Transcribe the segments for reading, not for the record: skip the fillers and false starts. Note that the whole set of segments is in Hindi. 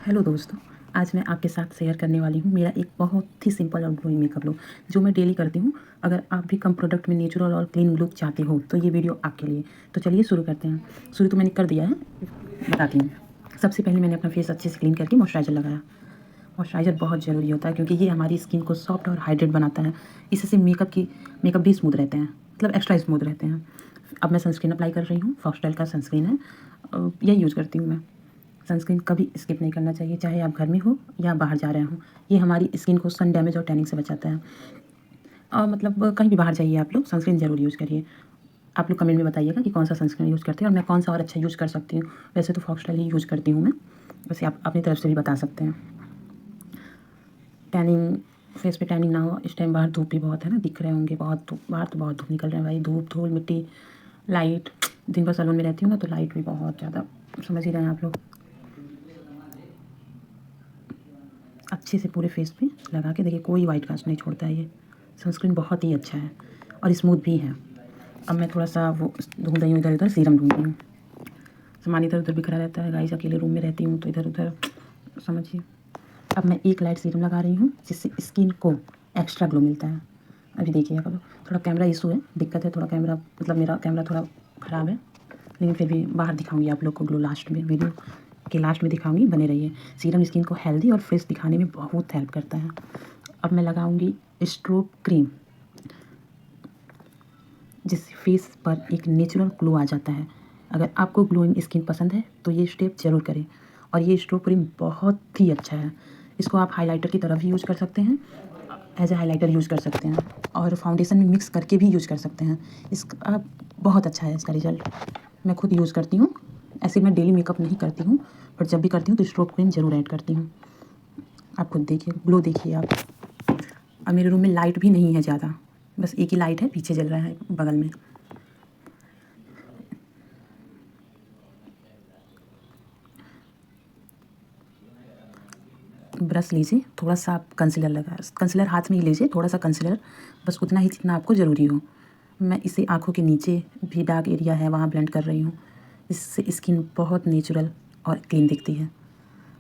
हेलो दोस्तों, आज मैं आपके साथ शेयर करने वाली हूँ मेरा एक बहुत ही सिंपल और ग्लोइंग मेकअप लुक जो मैं डेली करती हूँ। अगर आप भी कम प्रोडक्ट में नेचुरल और क्लीन लुक चाहते हो तो ये वीडियो आपके लिए। तो चलिए शुरू करते हैं। शुरू तो मैंने कर दिया है, बताती हूँ। सबसे पहले मैंने अपना फेस अच्छे से क्लीन करके मॉइस्चराइज़र लगाया। मॉइस्चराइज़र बहुत ज़रूरी होता है क्योंकि ये हमारी स्किन को सॉफ्ट और हाइड्रेट बनाता है। इससे मेकअप भी स्मूथ रहते हैं, मतलब एक्स्ट्रा स्मूथ रहते हैं। अब मैं सनस्क्रीन अप्लाई कर रही हूँ। फॉक्सटेल का सनस्क्रीन है, यही यूज़ करती हूँ मैं। सनस्क्रीन कभी स्किप नहीं करना चाहिए, चाहे आप घर में हो या बाहर जा रहे हो। ये हमारी स्किन को सन डैमेज और टैनिंग से बचाता है। और मतलब कहीं भी बाहर जाइए आप लोग सनस्क्रीन ज़रूर यूज़ करिए। आप लोग कमेंट में बताइएगा कि कौन सा सनस्क्रीन यूज़ करते हैं और मैं कौन सा और अच्छा यूज़ कर सकती हूँ। वैसे तो फॉक्सटेल ही यूज़ करती हूँ मैं, वैसे आप अपनी तरफ से भी बता सकते हैं। टैनिंग, फेस पे टैनिंग ना हो इस टाइम। बाहर धूप भी बहुत है ना, दिख रहे होंगे बहुत धूप, बाहर तो बहुत धूप निकल रहे हैं भाई। धूप, धूल, मिट्टी, लाइट। दिन भर सैलून में रहती हूँ ना, तो लाइट भी बहुत ज़्यादा, समझ ही रहे हैं आप लोग। अच्छे से पूरे फेस पे लगा के देखिए, कोई वाइट कास्ट नहीं छोड़ता है। ये सनस्क्रीन बहुत ही अच्छा है और स्मूथ भी है। अब मैं थोड़ा सा वो ढूंढ रही हूँ, इधर उधर सीरम ढूंढ रही हूँ। सामान इधर उधर बिखरा रहता है गाइस, अकेले रूम में रहती हूँ तो इधर उधर समझिए। अब मैं एक लाइट सीरम लगा रही हूँ जिससे स्किन को एक्स्ट्रा ग्लो मिलता है। अभी देखिए, अब थोड़ा कैमरा इशू है, दिक्कत है थोड़ा कैमरा, मतलब मेरा कैमरा थोड़ा ख़राब है, लेकिन फिर भी बाहर दिखाऊंगी आप लोग को ग्लो। लास्ट में, वीडियो के लास्ट में दिखाऊंगी, बने रहिए। सीरम स्किन को हेल्दी और फ्रेश दिखाने में बहुत हेल्प करता है। अब मैं लगाऊंगी स्ट्रोब क्रीम, जिससे फेस पर एक नेचुरल ग्लो आ जाता है। अगर आपको ग्लोइंग स्किन पसंद है तो ये स्टेप ज़रूर करें। और ये स्ट्रोब क्रीम बहुत ही अच्छा है। इसको आप हाइलाइटर की तरह भी यूज़ कर सकते हैं, एज ए हाइलाइटर यूज़ कर सकते हैं, और फाउंडेशन में मिक्स करके भी यूज़ कर सकते हैं। इसका बहुत अच्छा है इसका रिजल्ट। मैं खुद यूज़ करती हूँ। ऐसे मैं डेली मेकअप नहीं करती हूँ, बट जब भी करती हूँ तो स्ट्रोब क्रीम ज़रूर ऐड करती हूँ। आप खुद देखिए, ग्लो देखिए आप। अब मेरे रूम में लाइट भी नहीं है ज़्यादा, बस एक ही लाइट है, पीछे जल रहा है बगल में। ब्रश लीजिए, थोड़ा सा आप कंसीलर लगा, कंसीलर हाथ में ही लीजिए, थोड़ा सा कंसीलर, बस उतना ही जितना आपको ज़रूरी हो। मैं इसे आँखों के नीचे भी डार्क एरिया है वहाँ ब्लेंड कर रही हूँ। इससे स्किन बहुत नेचुरल और क्लीन दिखती है।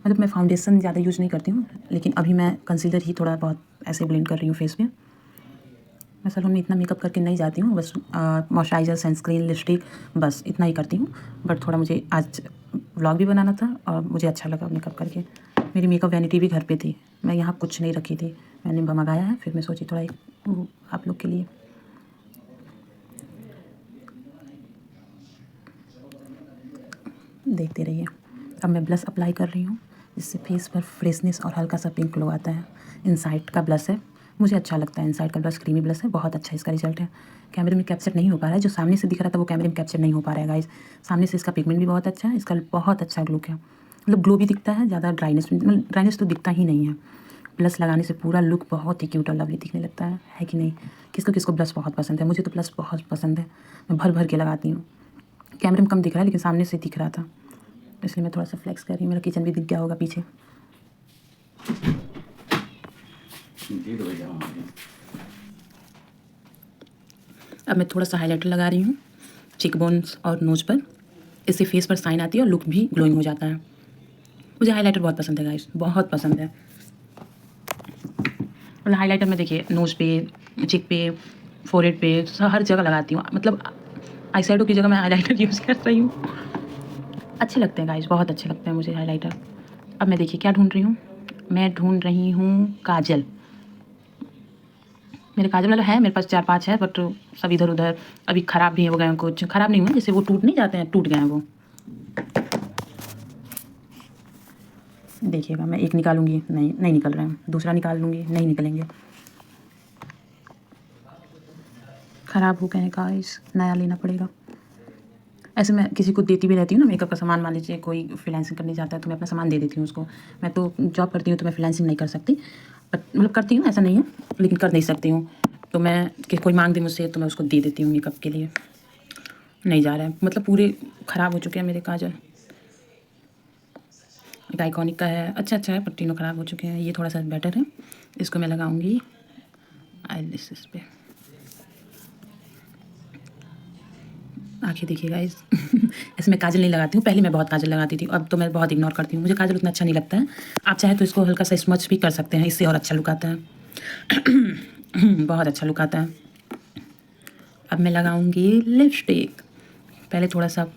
मतलब मैं फाउंडेशन ज़्यादा यूज़ नहीं करती हूँ, लेकिन अभी मैं कंसीलर ही थोड़ा बहुत ऐसे ब्लेंड कर रही हूँ फेस पे। मैं सैलून में इतना मेकअप करके नहीं जाती हूँ, बस मॉइस्चराइज़र, सनस्क्रीन, लिपस्टिक, बस इतना ही करती हूँ। बट थोड़ा मुझे आज व्लॉग भी बनाना था और मुझे अच्छा लगा मेकअप करके। मेरी मेकअप वैनिटी भी घर पे थी, मैं यहाँ कुछ नहीं रखी थी, मैंने मंगाया है। फिर मैं सोची थोड़ा एक आप लोग के लिए। देखते रहिए। अब मैं ब्लश अप्लाई कर रही हूँ, जिससे फेस पर फ्रेशनेस और हल्का सा पिंक ग्लो आता है। इनसाइड का ब्लश है, मुझे अच्छा लगता है। इनसाइड का ब्लश क्रीमी ब्लश है, बहुत अच्छा इसका रिजल्ट है। कैमरे में कैप्चर नहीं हो पा रहा है, जो सामने से दिख रहा था वो कैमरे में कैप्चर नहीं हो पा रहा है गाइस। सामने से इसका पिगमेंट भी बहुत अच्छा है, इसका बहुत अच्छा लुक है, मतलब ग्लो भी दिखता है, ज़्यादा ड्राइनेस तो दिखता ही नहीं है। ब्लश लगाने से पूरा लुक बहुत ही क्यूट और लवली दिखने लगता है कि नहीं। किसको किसको ब्लश बहुत पसंद है, मुझे तो ब्लश बहुत पसंद है, मैं भर भर के लगाती हूँ। कैमरे में कम दिख रहा है लेकिन सामने से दिख रहा था, इसलिए मैं थोड़ा सा फ्लेक्स कर रही हूँ। मेरा किचन भी दिख गया होगा पीछे। अब मैं थोड़ा सा हाइलाइटर लगा रही हूँ चिक बोन्स और नोज पर, इससे फेस पर साइन आती है और लुक भी ग्लोइंग हो जाता है। मुझे हाइलाइटर बहुत पसंद है गाइस, बहुत पसंद है। मतलब हाइलाइटर में देखिए, नोज पे, चिक पे, फोरहेड पे, हर जगह लगाती हूँ। मतलब आई शैडो की जगह मैं हाइलाइटर यूज़ कर रही हूँ। अच्छे लगते हैं गाइस, बहुत अच्छे लगते हैं मुझे हाइलाइटर। अब मैं देखिए क्या ढूंढ रही हूँ, मैं ढूंढ रही हूँ काजल। मेरे काजल वाला है मेरे पास 4-5 है, बट सब इधर उधर अभी ख़राब भी हो गए हैं। कुछ ख़राब नहीं हुए, जैसे वो टूट नहीं जाते हैं, टूट गए हैं वो। देखिएगा, मैं एक निकालूंगी, नहीं नहीं निकल रहे हैं, दूसरा निकाल लूँगी, नहीं निकलेंगे, ख़राब हो गए हैं गाइस, नया लेना पड़ेगा। ऐसे मैं किसी को देती भी रहती हूँ ना मेकअप का सामान। मान लीजिए कोई फ्रीलांसिंग करने जाता है तो मैं अपना सामान दे देती हूँ उसको। मैं तो जॉब करती हूँ तो मैं फ्रीलांसिंग नहीं कर सकती, बट मतलब करती हूँ, ऐसा नहीं है, लेकिन कर नहीं सकती हूँ। तो मैं कि कोई मांग दे मुझसे तो मैं उसको दे देती हूँ मेकअप के लिए। नहीं जा रहा है, मतलब पूरे ख़राब हो चुके हैं मेरे काजल। एक आइकॉनिक का है, अच्छा अच्छा है, पर तीनों ख़राब हो चुके हैं। ये थोड़ा सा बेटर है, इसको मैं लगाऊंगी आईलिड्स पे। आँखें देखिए गाइस ऐसे मैं काजल नहीं लगाती हूँ। पहले मैं बहुत काजल लगाती थी, अब तो मैं बहुत इग्नोर करती हूँ। मुझे काजल उतना अच्छा नहीं लगता है। आप चाहे तो इसको हल्का सा स्मच भी कर सकते हैं, इससे और अच्छा लुक आता है। बहुत अच्छा लुक आता है। अब मैं लगाऊंगी लिपस्टिक। पहले थोड़ा सा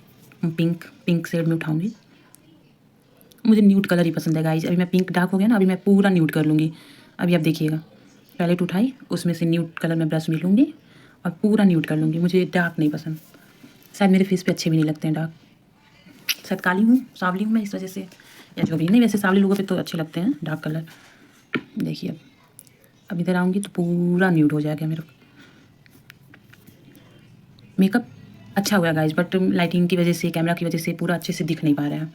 पिंक शेड में उठाऊंगी। मुझे न्यूड कलर ही पसंद है गाइज। अभी मैं पिंक डार्क हो गया ना, अभी मैं पूरा न्यूड कर लूँगी। अभी आप देखिएगा, पैलेट उठाई, उसमें से न्यूड कलर में ब्रश में लूँगी और पूरा न्यूड कर लूँगी। मुझे डार्क नहीं पसंद, शायद मेरे फेस पे अच्छे भी नहीं लगते हैं डार्क। शायद काली हूँ, सांवली हूँ मैं, इस वजह से, या जो भी नहीं। वैसे सांवली लोगों पे तो अच्छे लगते हैं डार्क कलर। देखिए अब इधर आऊँगी तो पूरा न्यूड हो जाएगा मेरा मेकअप। अच्छा हुआ गाइज, बट लाइटिंग की वजह से, कैमरा की वजह से पूरा अच्छे से दिख नहीं पा रहा है।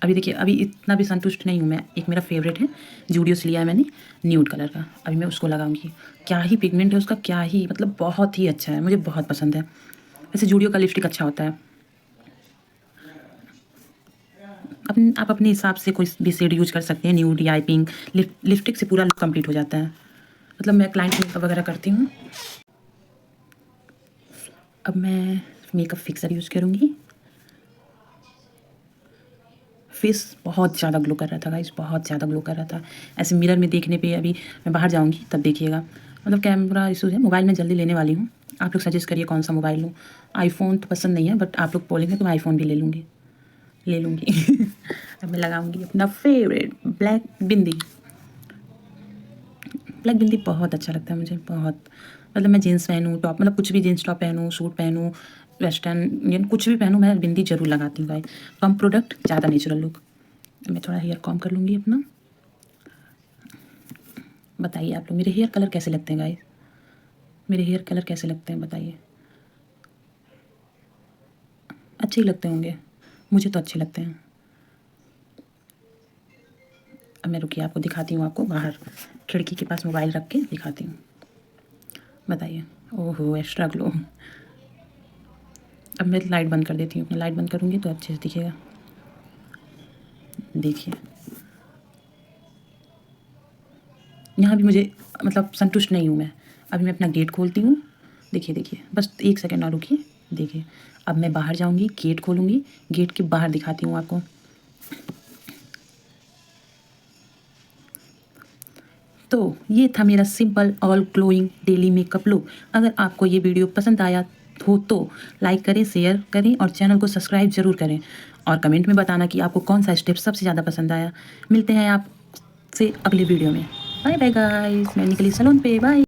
अभी देखिए, अभी इतना भी संतुष्ट नहीं हूँ मैं। एक मेरा फेवरेट है, जूडियो से लिया है मैंने, न्यूड कलर का। अभी मैं उसको लगाऊंगी। क्या ही पिगमेंट है उसका, क्या ही, मतलब बहुत ही अच्छा है, मुझे बहुत पसंद है। वैसे जूडियो का लिपस्टिक अच्छा होता है। आप अपने हिसाब से कोई भी शेड यूज कर सकते हैं, न्यूड या पिंक। लिपस्टिक से पूरा लुक कंप्लीट हो जाता है। मतलब मैं क्लाइंट मेकअप वगैरह करती हूँ। अब मैं मेकअप फिक्सर यूज करूँगी। फेस बहुत ज़्यादा ग्लो कर रहा था गाइस, बहुत ज़्यादा ग्लो कर रहा था। ऐसे मिरर में देखने पे, अभी मैं बाहर जाऊँगी तब देखिएगा। मतलब कैमरा इशू है, मोबाइल मैं जल्दी लेने वाली हूँ। आप लोग सजेस्ट करिए कौन सा मोबाइल लूँ। आईफोन तो पसंद नहीं है, बट आप लोग बोलेंगे तो मैं आईफोन भी ले लूँगी। अब मैं लगाऊँगी अपना फेवरेट ब्लैक बिंदी। ब्लैक बिंदी बहुत अच्छा लगता है मुझे, बहुत। मतलब मैं जीन्स पहनूँ, टॉप, मतलब कुछ भी, जीन्स टॉप पहनूँ, सूट पहनूँ, वेस्टर्न इंडियन, कुछ भी पहनूँ, मैं बिंदी ज़रूर लगाती हूँ गाइस। कम प्रोडक्ट, ज़्यादा नेचुरल लुक। मैं थोड़ा हेयर कॉम कर लूँगी अपना। बताइए आप लोग मेरे हेयर कलर कैसे लगते हैं गाइस, मेरे हेयर कलर कैसे लगते हैं बताइए। अच्छे ही लगते होंगे, मुझे तो अच्छे लगते हैं। अब मैं रुकिए, आपको दिखाती हूँ, आपको बाहर खिड़की के पास मोबाइल रख के दिखाती हूँ। बताइए, ओहो एक्स्ट्रा ग्लो। अब मैं लाइट बंद कर देती हूँ, अपनी लाइट बंद करूँगी तो अच्छे से दिखेगा। देखिए यहाँ भी मुझे, मतलब संतुष्ट नहीं हूँ मैं। अभी मैं अपना गेट खोलती हूँ। देखिए देखिए, बस 1 सेकेंड और रुकिए। देखिए अब मैं बाहर जाऊँगी, गेट खोलूँगी, गेट के बाहर दिखाती हूँ आपको। तो ये था मेरा simple all glowing daily makeup look. अगर आपको ये वीडियो पसंद आया हो तो लाइक करें, शेयर करें और चैनल को सब्सक्राइब ज़रूर करें। और कमेंट में बताना कि आपको कौन सा स्टेप सबसे ज़्यादा पसंद आया। मिलते हैं आपसे अगले वीडियो में। बाय बाय गाइस, मैं निकली सैलून पे, बाय।